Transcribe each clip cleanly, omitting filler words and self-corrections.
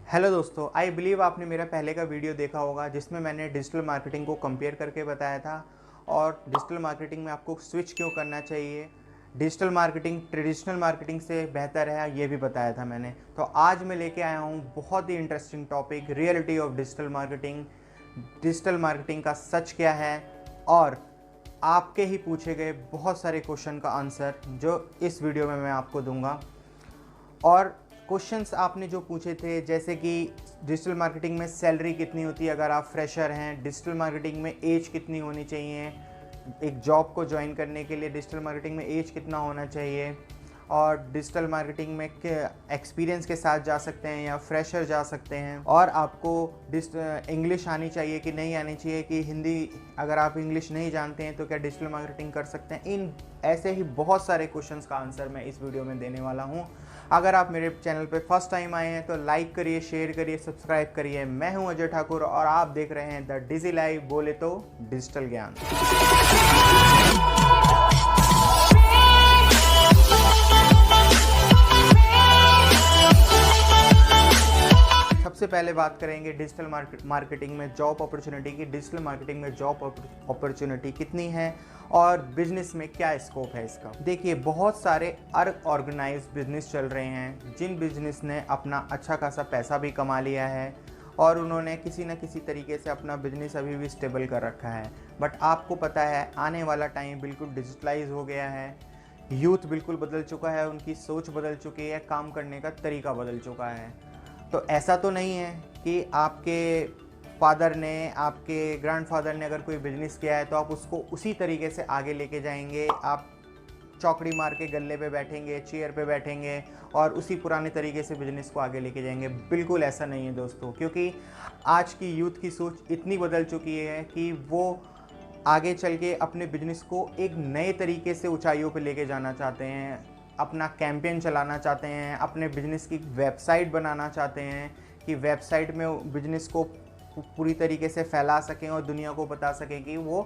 Hello दोस्तों, I believe आपने मेरा पहले का वीडियो देखा होगा जिसमें मैंने डिजिटल मार्केटिंग को कंपेयर करके बताया था और डिजिटल मार्केटिंग में आपको स्विच क्यों करना चाहिए, डिजिटल मार्केटिंग ट्रेडिशनल मार्केटिंग से बेहतर है ये भी बताया था मैंने। तो आज मैं लेके आया हूँ बहुत ही interesting topic, reality of digital marketing का सच क्या है और आपके ही पूछे गए बहुत सारे क्वेश्चन का आंसर जो इस वीडियो में मैं आपको दूंगा। और क्वेश्चंस आपने जो पूछे थे जैसे कि डिजिटल मार्केटिंग में सैलरी कितनी होती है अगर आप फ्रेशर हैं, डिजिटल मार्केटिंग में एज कितनी होनी चाहिए, एक जॉब को ज्वाइन करने के लिए डिजिटल मार्केटिंग में एज कितना होना चाहिए, और डिजिटल मार्केटिंग में एक्सपीरियंस के साथ जा सकते हैं या फ्रेशर जा सकते हैं, और आपको इंग्लिश आनी चाहिए कि नहीं आनी चाहिए, कि हिंदी अगर आप इंग्लिश नहीं जानते हैं तो क्या डिजिटल मार्केटिंग कर सकते हैं। इन ऐसे ही बहुत सारे क्वेश्चंस का आंसर मैं इस वीडियो में देने वाला हूं। अगर आप मेरे चैनल पे फर्स्ट टाइम आए हैं तो लाइक करिए, शेयर करिए, सब्सक्राइब करिए। मैं हूं अजय ठाकुर और आप देख रहे हैं द डिजी लाइव, बोले तो डिजिटल ज्ञान। सबसे पहले बात करेंगे डिजिटल मार्केटिंग में जॉब अपॉर्चुनिटी की। डिजिटल मार्केटिंग में जॉब अपॉर्चुनिटी कितनी है और बिजनेस में क्या स्कोप है इसका। देखिए, बहुत सारे अनऑर्गेनाइज्ड बिजनेस चल रहे हैं जिन बिजनेस ने अपना अच्छा खासा पैसा भी कमा लिया है और उन्होंने किसी न किसी तरीके से अपना बिजनेस अभी भी स्टेबल कर रखा है। बट आपको पता है आने वाला टाइम बिल्कुल डिजिटलाइज हो गया है, यूथ बिल्कुल बदल चुका है, उनकी सोच बदल चुकी है, काम करने का तरीका बदल चुका है। तो ऐसा तो नहीं है कि आपके फादर ने, आपके ग्रैंडफादर ने अगर कोई बिजनेस किया है तो आप उसको उसी तरीके से आगे लेके जाएंगे, आप चौकड़ी मार के गल्ले पे बैठेंगे, चेयर पे बैठेंगे और उसी पुराने तरीके से बिजनेस को आगे लेके जाएंगे। बिल्कुल ऐसा नहीं है दोस्तों, क्योंकि आज की यूथ की सोच इतनी बदल चुकी है कि वो आगे चल के अपने बिजनेस को एक नए तरीके से ऊंचाइयों पे लेके जाना चाहते हैं, अपना कैंपेन चलाना चाहते हैं, अपने बिजनेस की वेबसाइट बनाना चाहते हैं कि वेबसाइट में बिजनेस को पूरी तरीके से फैला सकें और दुनिया को बता सकें कि वो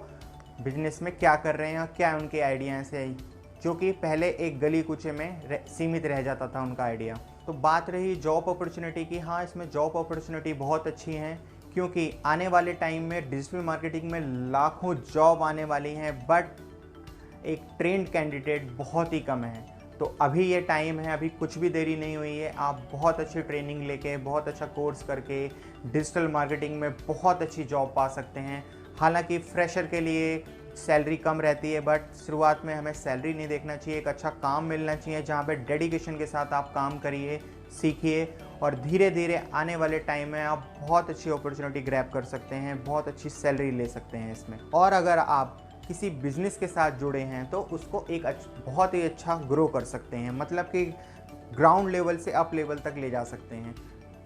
बिजनेस में क्या कर रहे हैं और क्या उनके आइडियाज़ हैं, जो कि पहले एक गली कूचे में सीमित रह जाता था उनका आइडिया। तो बात रही जॉब अपॉर्चुनिटी की, हाँ इसमें जॉब अपॉर्चुनिटी बहुत अच्छी हैं क्योंकि आने वाले टाइम में डिजिटल मार्केटिंग में लाखों जॉब आने वाली हैं, बट एक ट्रेंड कैंडिडेट बहुत ही कम है। तो अभी ये टाइम है, अभी कुछ भी देरी नहीं हुई है। आप बहुत अच्छी ट्रेनिंग लेके, बहुत अच्छा कोर्स करके डिजिटल मार्केटिंग में बहुत अच्छी जॉब पा सकते हैं। हालांकि फ्रेशर के लिए सैलरी कम रहती है, बट शुरुआत में हमें सैलरी नहीं देखना चाहिए, एक अच्छा काम मिलना चाहिए जहाँ पे डेडिकेशन के साथ आप काम करिए, सीखिए और धीरे धीरे आने वाले टाइम में आप बहुत अच्छी अपॉर्चुनिटी ग्रैब कर सकते हैं, बहुत अच्छी सैलरी ले सकते हैं इसमें। और अगर आप किसी बिजनेस के साथ जुड़े हैं तो उसको एक बहुत ही अच्छा ग्रो कर सकते हैं, मतलब कि ग्राउंड लेवल से अप लेवल तक ले जा सकते हैं।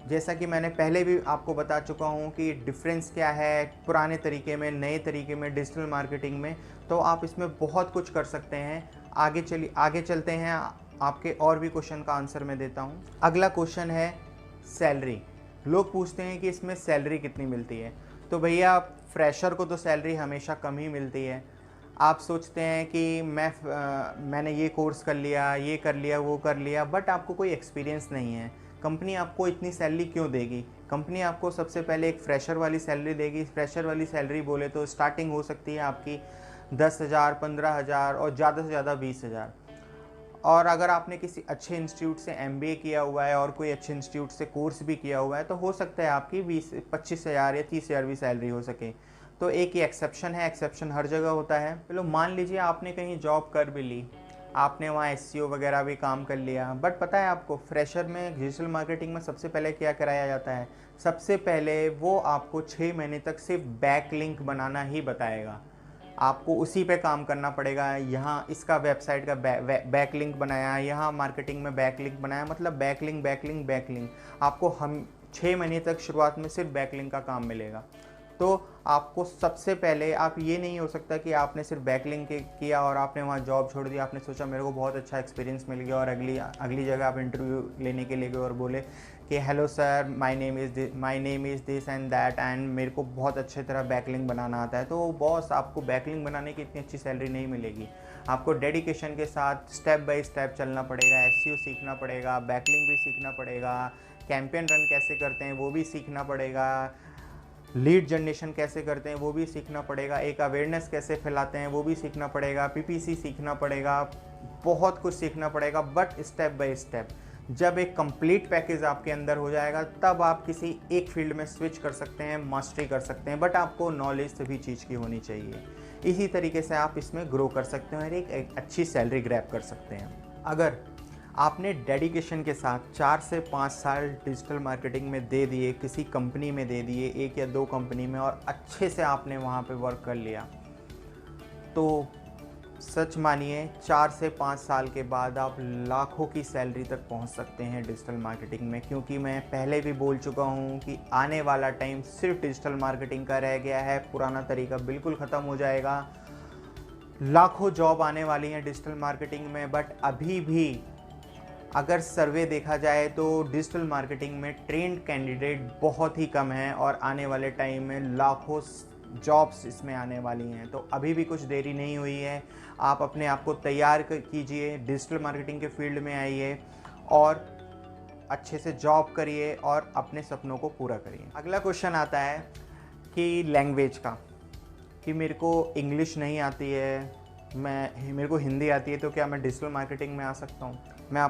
जैसा कि मैंने पहले भी आपको बता चुका हूं कि डिफरेंस क्या है पुराने तरीके में, नए तरीके में, डिजिटल मार्केटिंग में। तो आप इसमें बहुत कुछ कर सकते हैं। आगे चलते हैं, आपके और भी क्वेश्चन का आंसर मैं देता हूं। अगला क्वेश्चन है सैलरी। लोग पूछते हैं कि इसमें सैलरी कितनी मिलती है। तो भैया, फ्रेशर को तो सैलरी हमेशा कम ही मिलती है। आप सोचते हैं कि मैंने ये कोर्स कर लिया, ये कर लिया, वो कर लिया, बट आपको कोई एक्सपीरियंस नहीं है। कंपनी आपको इतनी सैलरी क्यों देगी? कंपनी आपको सबसे पहले एक फ्रेशर वाली सैलरी देगी। फ्रेशर वाली सैलरी बोले तो स्टार्टिंग हो सकती है आपकी 10,000, 15,000 और ज़्यादा से ज़्यादा 20,000। और अगर आपने किसी अच्छे इंस्टीट्यूट से MBA किया हुआ है और कोई अच्छे इंस्टीट्यूट से कोर्स भी किया हुआ है तो हो सकता है आपकी 25,000 या 30,000 भी सैलरी हो सके। तो एक ही एक्सेप्शन है, एक्सेप्शन हर जगह होता है। चलो मान लीजिए आपने कहीं जॉब कर भी ली, आपने वहाँ SEO वगैरह भी काम कर लिया, बट पता है आपको फ्रेशर में डिजिटल मार्केटिंग में सबसे पहले क्या कराया जाता है? सबसे पहले वो आपको 6 महीने तक सिर्फ बैक लिंक बनाना ही बताएगा। आपको उसी पे काम करना पड़ेगा। यहाँ इसका वेबसाइट का बैक लिंक बनाया, यहाँ मार्केटिंग में बैक लिंक बनाया, मतलब बैक लिंक आपको हम 6 महीने तक शुरुआत में सिर्फ बैक लिंक का काम मिलेगा। तो आपको सबसे पहले, आप ये नहीं हो सकता कि आपने सिर्फ बैकलिंक किया और आपने वहाँ जॉब छोड़ दिया, आपने सोचा मेरे को बहुत अच्छा एक्सपीरियंस मिल गया और अगली जगह आप इंटरव्यू लेने के लिए गए और बोले कि hello sir, my name is this and that and मेरे को बहुत अच्छे तरह बैकलिंक बनाना आता है। तो बॉस, आपको बैकलिंक बनाने की इतनी अच्छी सैलरी नहीं मिलेगी। आपको डेडिकेशन के साथ स्टेप बाय स्टेप चलना पड़ेगा, SEO सीखना पड़ेगा, बैकलिंक भी सीखना पड़ेगा, कैंपेन रन कैसे करते हैं वो भी सीखना पड़ेगा, लीड जनरेशन कैसे करते हैं वो भी सीखना पड़ेगा, एक अवेयरनेस कैसे फैलाते हैं वो भी सीखना पड़ेगा, पीपीसी सीखना पड़ेगा, बहुत कुछ सीखना पड़ेगा। बट स्टेप बाय स्टेप जब एक कंप्लीट पैकेज आपके अंदर हो जाएगा तब आप किसी एक फील्ड में स्विच कर सकते हैं, मास्टरी कर सकते हैं। बट आपको नॉलेज सभी चीज़ की होनी चाहिए। इसी तरीके से आप इसमें ग्रो कर सकते हैं और एक अच्छी सैलरी ग्रैब कर सकते हैं। अगर आपने डेडिकेशन के साथ 4 से 5 साल डिजिटल मार्केटिंग में दे दिए, किसी कंपनी में दे दिए, 1 या 2 कंपनी में, और अच्छे से आपने वहाँ पे वर्क कर लिया, तो सच मानिए 4 से 5 साल के बाद आप लाखों की सैलरी तक पहुंच सकते हैं डिजिटल मार्केटिंग में। क्योंकि मैं पहले भी बोल चुका हूं कि आने वाला टाइम सिर्फ डिजिटल मार्केटिंग का रह गया है, पुराना तरीका बिल्कुल ख़त्म हो जाएगा। लाखों जॉब आने वाली हैं डिजिटल मार्केटिंग में। बट अभी भी अगर सर्वे देखा जाए तो डिजिटल मार्केटिंग में ट्रेंड कैंडिडेट बहुत ही कम हैं और आने वाले टाइम में लाखों जॉब्स इसमें आने वाली हैं। तो अभी भी कुछ देरी नहीं हुई है, आप अपने आप को तैयार कीजिए, डिजिटल मार्केटिंग के फील्ड में आइए और अच्छे से जॉब करिए और अपने सपनों को पूरा करिए। अगला क्वेश्चन आता है कि लैंग्वेज का, कि मेरे को इंग्लिश नहीं आती है, मेरे को हिंदी आती है, तो क्या मैं डिजिटल मार्केटिंग में आ सकता हूँ? मैं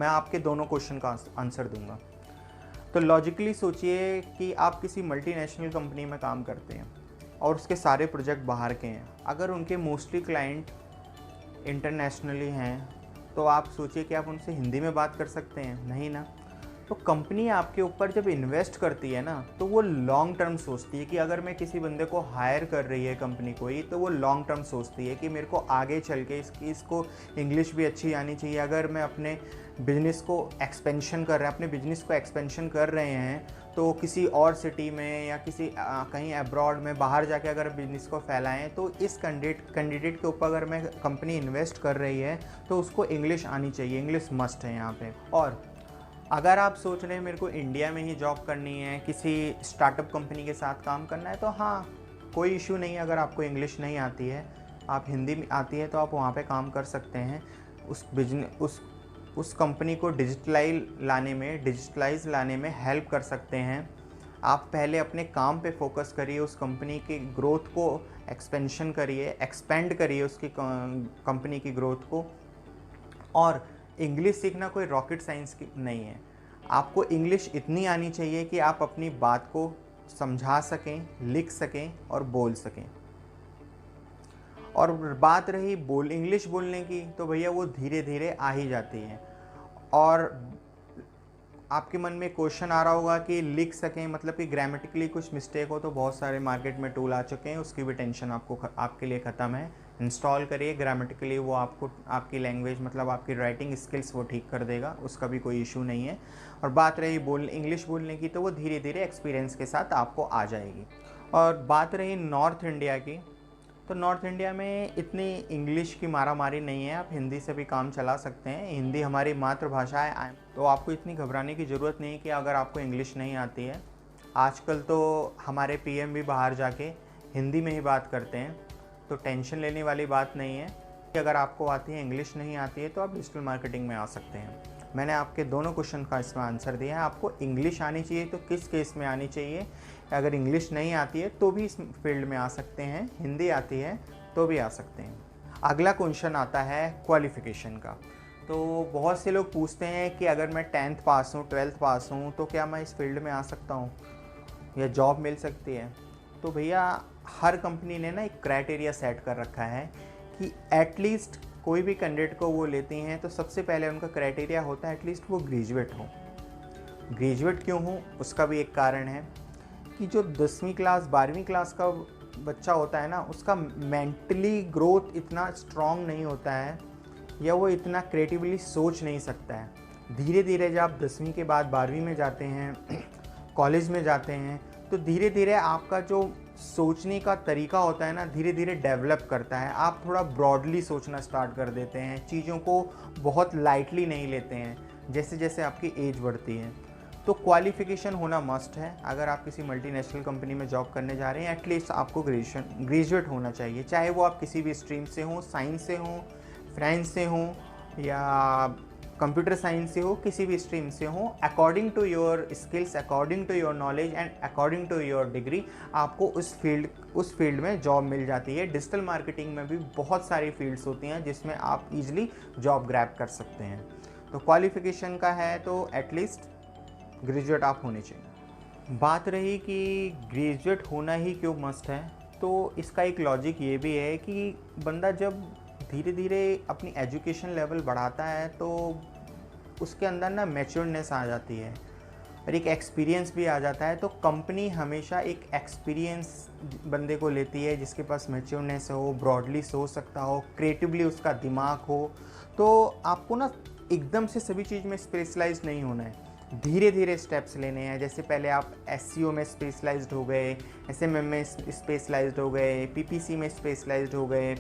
आपके दोनों क्वेश्चन का आंसर दूंगा। तो लॉजिकली सोचिए कि आप किसी मल्टीनेशनल कंपनी में काम करते हैं और उसके सारे प्रोजेक्ट बाहर के हैं। अगर उनके मोस्टली क्लाइंट इंटरनेशनली हैं तो आप सोचिए कि आप उनसे हिंदी में बात कर सकते हैं? नहीं ना। तो कंपनी आपके ऊपर जब इन्वेस्ट करती है ना, तो वो लॉन्ग टर्म सोचती है कि अगर मैं किसी बंदे को हायर कर रही है कंपनी कोई, तो वो लॉन्ग टर्म सोचती है कि मेरे को आगे चल के इसको इंग्लिश भी अच्छी आनी चाहिए। अगर मैं अपने बिजनेस को एक्सपेंशन कर रहे हैं तो किसी और सिटी में या किसी कहीं अब्रॉड में बाहर जाके अगर बिजनेस को फैलाएं, तो इस कैंडिडेट के ऊपर अगर मैं कंपनी इन्वेस्ट कर रही है तो उसको इंग्लिश आनी चाहिए। इंग्लिश मस्ट है यहाँ पे। और अगर आप सोच रहे हैं मेरे को इंडिया में ही जॉब करनी है, किसी स्टार्टअप कंपनी के साथ काम करना है, तो हाँ, कोई इशू नहीं है। अगर आपको इंग्लिश नहीं आती है, आप हिंदी में आती है, तो आप वहाँ पे काम कर सकते हैं। उस कंपनी को डिजिटलाइज लाने में हेल्प कर सकते हैं। आप पहले अपने काम पे फोकस करिए, उस कंपनी की ग्रोथ को एक्सपेंड करिए उसकी कंपनी की ग्रोथ को। और इंग्लिश सीखना कोई रॉकेट साइंस की नहीं है। आपको इंग्लिश इतनी आनी चाहिए कि आप अपनी बात को समझा सकें, लिख सकें और बोल सकें। और बात रही इंग्लिश बोलने की, तो भैया वो धीरे धीरे आ ही जाती है। और आपके मन में क्वेश्चन आ रहा होगा कि लिख सकें मतलब कि ग्रामेटिकली कुछ मिस्टेक हो, तो बहुत सारे मार्केट में टूल आ चुके हैं, उसकी भी टेंशन आपके लिए ख़त्म है। इंस्टॉल करिए, ग्रामेटिकली वो आपको आपकी लैंग्वेज मतलब आपकी राइटिंग स्किल्स वो ठीक कर देगा, उसका भी कोई इशू नहीं है। और बात रही इंग्लिश बोलने की, तो वो धीरे धीरे एक्सपीरियंस के साथ आपको आ जाएगी। और बात रही नॉर्थ इंडिया की, तो नॉर्थ इंडिया में इतनी इंग्लिश की मारामारी नहीं है, आप हिंदी से भी काम चला सकते हैं। हिंदी हमारी मातृभाषा है, तो आपको इतनी घबराने की ज़रूरत नहीं है कि अगर आपको इंग्लिश नहीं आती है। आजकल तो हमारे पीएम भी बाहर जाके हिंदी में ही बात करते हैं, तो टेंशन लेने वाली बात नहीं है कि अगर आपको आती है इंग्लिश नहीं आती है तो आप डिजिटल मार्केटिंग में आ सकते हैं। मैंने आपके दोनों क्वेश्चन का इसमें आंसर दिया है। आपको इंग्लिश आनी चाहिए तो किस केस में आनी चाहिए? अगर इंग्लिश नहीं आती है तो भी इस फील्ड में आ सकते हैं, हिंदी आती है तो भी आ सकते हैं। अगला क्वेश्चन आता है क्वालिफ़िकेशन का। तो बहुत से लोग पूछते हैं कि अगर मैं 10th पास हूँ, 12th पास हूँ, तो क्या मैं इस फील्ड में आ सकता हूँ या जॉब मिल सकती है? तो भैया हर कंपनी ने ना एक क्राइटेरिया सेट कर रखा है कि एटलीस्ट कोई भी कैंडिडेट को वो लेती हैं तो सबसे पहले उनका क्राइटेरिया होता है एटलीस्ट वो ग्रेजुएट हो। ग्रेजुएट क्यों हो उसका भी एक कारण है कि जो 10वीं क्लास 12वीं क्लास का बच्चा होता है ना, उसका मेंटली ग्रोथ इतना स्ट्रांग नहीं होता है या वो इतना क्रिएटिवली सोच नहीं सकता है। धीरे धीरे जब आप 10वीं के बाद 12वीं में जाते हैं, कॉलेज में जाते हैं, तो धीरे धीरे आपका जो सोचने का तरीका होता है ना, धीरे धीरे डेवलप करता है। आप थोड़ा ब्रॉडली सोचना स्टार्ट कर देते हैं, चीज़ों को बहुत लाइटली नहीं लेते हैं जैसे जैसे आपकी एज बढ़ती है। तो क्वालिफ़िकेशन होना मस्ट है। अगर आप किसी मल्टीनेशनल कंपनी में जॉब करने जा रहे हैं, एटलीस्ट आपको ग्रेजुएट होना चाहिए, चाहे वो आप किसी भी स्ट्रीम से हों, साइंस से हों, फ्रांस से हों या कंप्यूटर साइंस से हो, किसी भी स्ट्रीम से हो, according to your skills, according to your knowledge and according to your degree आपको उस फील्ड में जॉब मिल जाती है। डिजिटल मार्केटिंग में भी बहुत सारी फील्ड्स होती हैं जिसमें आप इजीली जॉब ग्रैब कर सकते हैं। तो क्वालिफिकेशन का है तो एटलीस्ट ग्रेजुएट आप होने चाहिए। बात रही कि ग्रेजुएट होना ही क्यों मस्ट है, तो इसका एक लॉजिक ये भी है कि बंदा जब धीरे धीरे अपनी एजुकेशन लेवल बढ़ाता है तो उसके अंदर ना मैच्योरनेस आ जाती है और एक एक्सपीरियंस भी आ जाता है। तो कंपनी हमेशा एक एक्सपीरियंस बंदे को लेती है जिसके पास मैच्योरनेस हो, ब्रॉडली सोच सकता हो, क्रिएटिवली उसका दिमाग हो। तो आपको ना एकदम से सभी चीज़ में स्पेशलाइज नहीं होना है, धीरे धीरे स्टेप्स लेने हैं। जैसे पहले आप एसईओ में स्पेशलाइज्ड हो गए, एसएमएम में स्पेशलाइज्ड हो गए, पीपीसी में स्पेशलाइज्ड हो गए,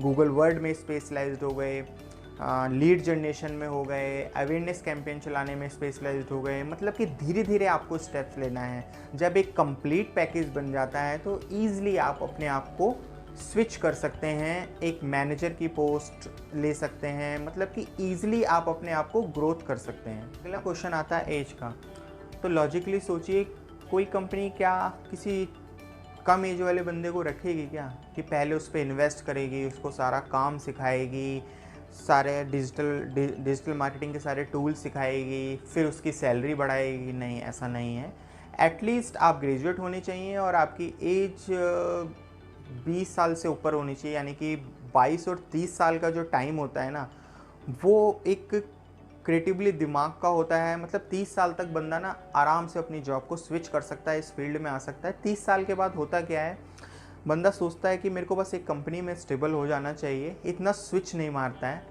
गूगल वर्ड में स्पेशलाइज्ड हो गए, लीड जनरेशन में हो गए, अवेयरनेस कैंपेन चलाने में स्पेशलाइज्ड हो गए। मतलब कि धीरे धीरे आपको स्टेप्स लेना है। जब एक कंप्लीट पैकेज बन जाता है तो ईज़िली आप अपने आप को स्विच कर सकते हैं, एक मैनेजर की पोस्ट ले सकते हैं। मतलब कि ईज़िली आप अपने आप को ग्रोथ कर सकते हैं। अगला क्वेश्चन आता है एज का। तो लॉजिकली सोचिए, कोई कंपनी क्या किसी कम एज वाले बंदे को रखेगी क्या कि पहले उस पर इन्वेस्ट करेगी, उसको सारा काम सिखाएगी, सारे डिजिटल मार्केटिंग के सारे टूल सिखाएगी, फिर उसकी सैलरी बढ़ाएगी? नहीं, ऐसा नहीं है। एटलीस्ट आप ग्रेजुएट होने चाहिए और आपकी एज 20 साल से ऊपर होनी चाहिए। यानी कि 22 और 30 साल का जो टाइम होता है ना, वो एक क्रिएटिवली दिमाग का होता है। मतलब 30 साल तक बंदा ना आराम से अपनी जॉब को स्विच कर सकता है, इस फील्ड में आ सकता है। 30 साल के बाद होता क्या है, बंदा सोचता है कि मेरे को बस एक कंपनी में स्टेबल हो जाना चाहिए, इतना स्विच नहीं मारता है।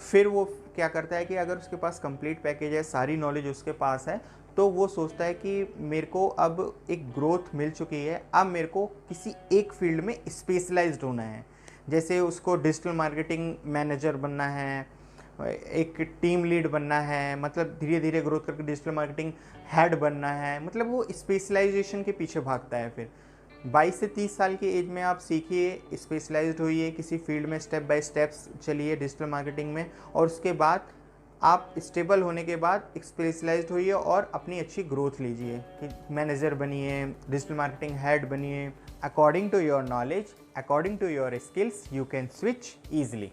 फिर वो क्या करता है कि अगर उसके पास कंप्लीट पैकेज है, सारी नॉलेज उसके पास है, तो वो सोचता है कि मेरे को अब एक ग्रोथ मिल चुकी है, अब मेरे को किसी एक फील्ड में स्पेशलाइज्ड होना है। जैसे उसको डिजिटल मार्केटिंग मैनेजर बनना है, एक टीम लीड बनना है, मतलब धीरे धीरे ग्रोथ करके डिजिटल मार्केटिंग हेड बनना है। मतलब वो स्पेशलाइजेशन के पीछे भागता है। फिर 22 से 30 साल की एज में आप सीखिए, स्पेशलाइज्ड होइए किसी फील्ड में, स्टेप बाय स्टेप्स चलिए डिजिटल मार्केटिंग में, और उसके बाद आप स्टेबल होने के बाद स्पेशलाइज्ड होइए और अपनी अच्छी ग्रोथ लीजिए कि मैनेजर बनिए, डिजिटल मार्केटिंग हेड बनिए। According to your knowledge, according to your skills, you can switch easily.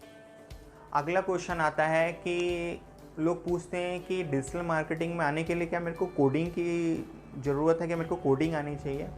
अगला क्वेश्चन आता है कि लोग पूछते हैं कि डिजिटल मार्केटिंग में आने के लिए क्या मेरे को कोडिंग की ज़रूरत है, क्या मेरे को कोडिंग आनी चाहिए?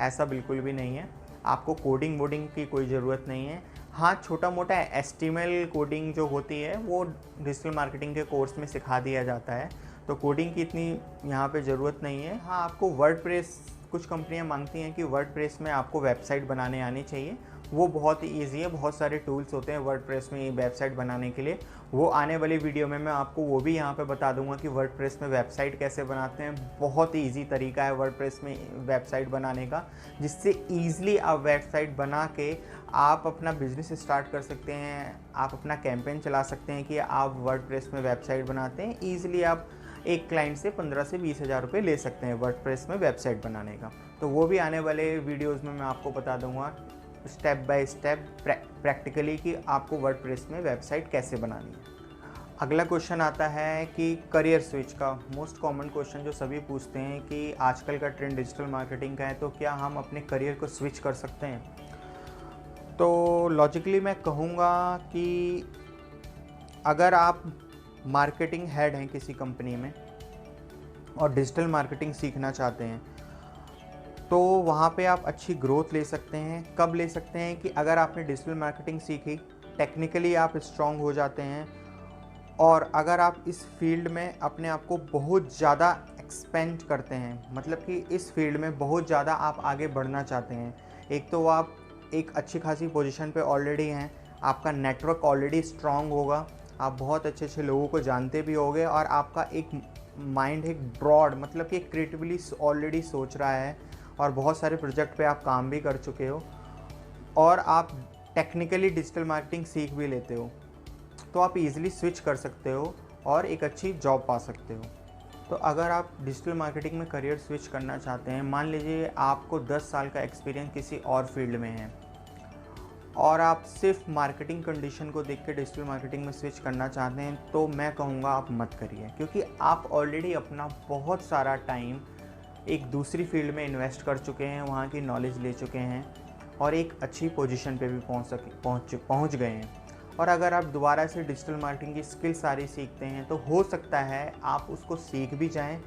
ऐसा बिल्कुल भी नहीं है, आपको कोडिंग वोडिंग की कोई ज़रूरत नहीं है। हाँ, छोटा मोटा HTML कोडिंग जो होती है वो डिजिटल मार्केटिंग के कोर्स में सिखा दिया जाता है, तो कोडिंग की इतनी यहाँ पे ज़रूरत नहीं है। हाँ, आपको वर्डप्रेस, कुछ कंपनियाँ मांगती हैं कि वर्डप्रेस में आपको वेबसाइट बनाने आनी चाहिए, वो बहुत ही ईजी है। बहुत सारे टूल्स होते हैं वर्डप्रेस में वेबसाइट बनाने के लिए। वो आने वाली वीडियो में मैं आपको वो भी यहाँ पे बता दूंगा कि वर्डप्रेस में वेबसाइट कैसे बनाते हैं। बहुत ही ईजी तरीका है वर्डप्रेस में वेबसाइट बनाने का, जिससे ईजिली आप वेबसाइट बना के आप अपना बिजनेस स्टार्ट कर सकते हैं। आप अपना कैंपेन चला सकते हैं कि आप वर्डप्रेस में वेबसाइट बनाते हैं। ईजिली आप एक क्लाइंट से 15 से 20 हज़ार रुपये ले सकते हैं वर्डप्रेस में वेबसाइट बनाने का। तो वो भी आने वाले वीडियोज़ में मैं आपको बता दूँगा स्टेप बाय स्टेप प्रैक्टिकली कि आपको वर्डप्रेस में वेबसाइट कैसे बनानी है। अगला क्वेश्चन आता है कि करियर स्विच का। मोस्ट कॉमन क्वेश्चन जो सभी पूछते हैं कि आजकल का ट्रेंड डिजिटल मार्केटिंग का है, तो क्या हम अपने करियर को स्विच कर सकते हैं? तो लॉजिकली मैं कहूँगा कि अगर आप मार्केटिंग हेड हैं किसी कंपनी में और डिजिटल मार्केटिंग सीखना चाहते हैं, तो वहाँ पे आप अच्छी ग्रोथ ले सकते हैं। कब ले सकते हैं कि अगर आपने डिजिटल मार्केटिंग सीखी, टेक्निकली आप स्ट्रॉन्ग हो जाते हैं, और अगर आप इस फील्ड में अपने आप को बहुत ज़्यादा एक्सपेंड करते हैं, मतलब कि इस फील्ड में बहुत ज़्यादा आप आगे बढ़ना चाहते हैं। एक तो आप एक अच्छी खासी पोजीशन पे ऑलरेडी हैं, आपका नेटवर्क ऑलरेडी स्ट्रॉन्ग होगा, आप बहुत अच्छे अच्छे लोगों को जानते भी होंगे, और आपका एक माइंड एक ब्रॉड, मतलब कि क्रिएटिवली ऑलरेडी सोच रहा है, और बहुत सारे प्रोजेक्ट पे आप काम भी कर चुके हो, और आप टेक्निकली डिजिटल मार्केटिंग सीख भी लेते हो, तो आप इजीली स्विच कर सकते हो और एक अच्छी जॉब पा सकते हो। तो अगर आप डिजिटल मार्केटिंग में करियर स्विच करना चाहते हैं, मान लीजिए आपको 10 साल का एक्सपीरियंस किसी और फील्ड में है और आप सिर्फ मार्केटिंग कंडीशन को देख के डिजिटल मार्केटिंग में स्विच करना चाहते हैं तो मैं कहूँगा आप मत करिए, क्योंकि आप ऑलरेडी अपना बहुत सारा टाइम एक दूसरी फील्ड में इन्वेस्ट कर चुके हैं, वहाँ की नॉलेज ले चुके हैं और एक अच्छी पोजीशन पे भी पहुँच गए हैं। और अगर आप दोबारा से डिजिटल मार्केटिंग की स्किल सारी सीखते हैं तो हो सकता है आप उसको सीख भी जाएं,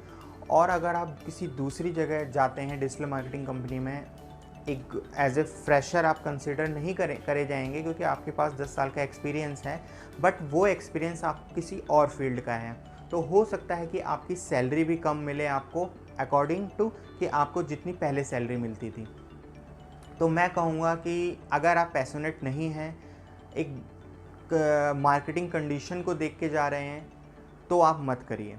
और अगर आप किसी दूसरी जगह जाते हैं डिजिटल मार्केटिंग कंपनी में, एक एज ए फ्रेशर आप कंसिडर नहीं करे जाएंगे, क्योंकि आपके पास 10 साल का एक्सपीरियंस है, बट वो एक्सपीरियंस आप किसी और फील्ड का है। तो हो सकता है कि आपकी सैलरी भी कम मिले आपको अकॉर्डिंग टू कि आपको जितनी पहले सैलरी मिलती थी। तो मैं कहूँगा कि अगर आप पैशनेट नहीं हैं, एक मार्केटिंग कंडीशन को देख के जा रहे हैं, तो आप मत करिए।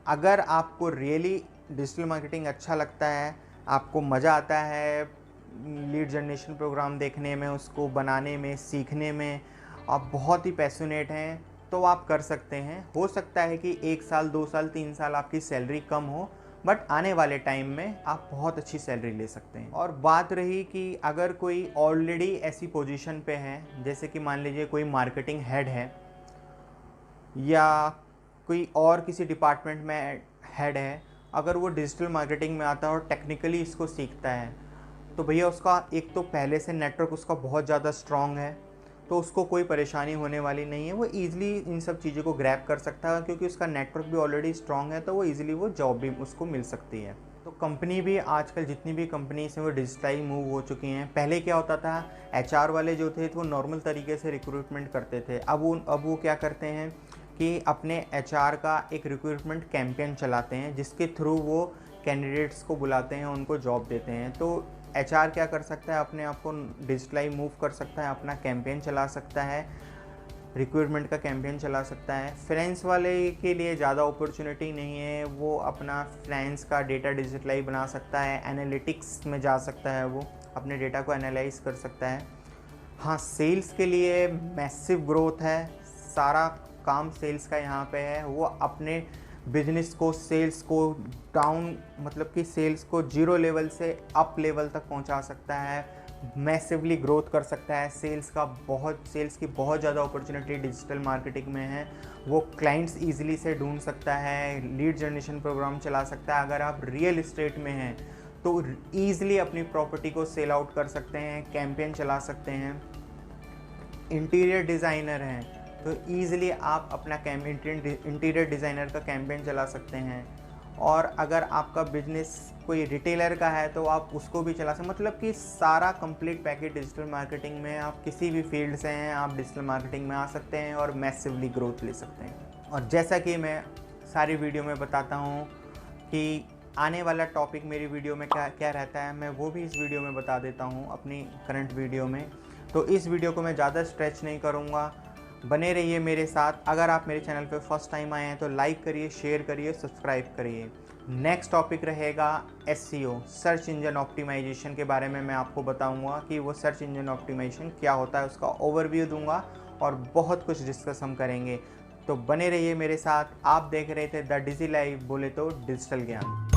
अगर आपको रियली डिजिटल मार्केटिंग अच्छा लगता है, आपको मज़ा आता है लीड जनरेशन प्रोग्राम देखने में, उसको बनाने में, सीखने में, आप बहुत ही पैशनेट हैं, तो आप कर सकते हैं। हो सकता है कि 1 साल 2 साल 3 साल आपकी सैलरी कम हो, बट आने वाले टाइम में आप बहुत अच्छी सैलरी ले सकते हैं। और बात रही कि अगर कोई ऑलरेडी ऐसी पोजीशन पे है, जैसे कि मान लीजिए कोई मार्केटिंग हेड है या कोई और किसी डिपार्टमेंट में हेड है, अगर वो डिजिटल मार्केटिंग में आता है और टेक्निकली इसको सीखता है, तो भैया उसका एक तो पहले से नेटवर्क उसका बहुत ज़्यादा स्ट्रॉन्ग है, तो उसको कोई परेशानी होने वाली नहीं है। वो ईज़िली इन सब चीज़ों को ग्रैब कर सकता है, क्योंकि उसका नेटवर्क भी ऑलरेडी स्ट्रॉन्ग है, तो वो ईज़िली वो जॉब भी उसको मिल सकती है। तो कंपनी भी आजकल जितनी भी कंपनीज हैं वो डिजिटलाइज मूव हो चुकी हैं। पहले क्या होता था, HR वाले जो थे वो नॉर्मल तरीके से रिक्रूटमेंट करते थे। अब वो क्या करते हैं कि अपने HR का एक रिक्रूटमेंट कैंपेन चलाते हैं, जिसके थ्रू वो कैंडिडेट्स को बुलाते हैं, उनको जॉब देते हैं। तो HR क्या कर सकता है, अपने आप को डिजिटलाइज मूव कर सकता है, अपना कैंपेन चला सकता है, रिक्रूटमेंट का कैंपेन चला सकता है। फाइनेंस वाले के लिए ज़्यादा अपॉर्चुनिटी नहीं है, वो अपना फाइनेंस का डेटा डिजिटलाइज बना सकता है, एनालिटिक्स में जा सकता है, वो अपने डेटा को एनालाइज कर सकता है। हाँ, सेल्स के लिए मैसिव ग्रोथ है, सारा काम सेल्स का यहाँ पे है। वो अपने बिजनेस को, सेल्स को डाउन मतलब कि सेल्स को 0 लेवल से अप लेवल तक पहुंचा सकता है, मैसिवली ग्रोथ कर सकता है। सेल्स की बहुत ज़्यादा अपॉर्चुनिटी डिजिटल मार्केटिंग में है। वो क्लाइंट्स ईजिली से ढूंढ सकता है, लीड जनरेशन प्रोग्राम चला सकता है। अगर आप रियल एस्टेट में हैं तो ईजिली अपनी प्रॉपर्टी को सेल आउट कर सकते हैं, कैंपेन चला सकते हैं। इंटीरियर डिज़ाइनर हैं तो ईज़िली आप अपना इंटीरियर डिज़ाइनर का कैंपेन चला सकते हैं। और अगर आपका बिजनेस कोई रिटेलर का है तो आप उसको भी चला सकते, मतलब कि सारा कंप्लीट पैकेज डिजिटल मार्केटिंग में। आप किसी भी फील्ड से हैं, आप डिजिटल मार्केटिंग में आ सकते हैं और मैसिवली ग्रोथ ले सकते हैं। और जैसा कि मैं सारी वीडियो में बताता हूँ कि आने वाला टॉपिक मेरी वीडियो में क्या रहता है, मैं वो भी इस वीडियो में बता देता हूँ अपनी करंट वीडियो में। तो इस वीडियो को मैं ज़्यादा स्ट्रेच नहीं करूँगा, बने रहिए मेरे साथ। अगर आप मेरे चैनल पर फर्स्ट टाइम आए हैं तो लाइक करिए, शेयर करिए, सब्सक्राइब करिए। नेक्स्ट टॉपिक रहेगा SEO, सर्च इंजन ऑप्टिमाइजेशन के बारे में मैं आपको बताऊंगा कि वो सर्च इंजन ऑप्टिमाइजेशन क्या होता है, उसका ओवरव्यू दूंगा और बहुत कुछ डिस्कस हम करेंगे। तो बने रहिए मेरे साथ। आप देख रहे थे द डिजी लाइफ, बोले तो डिजिटल ज्ञान।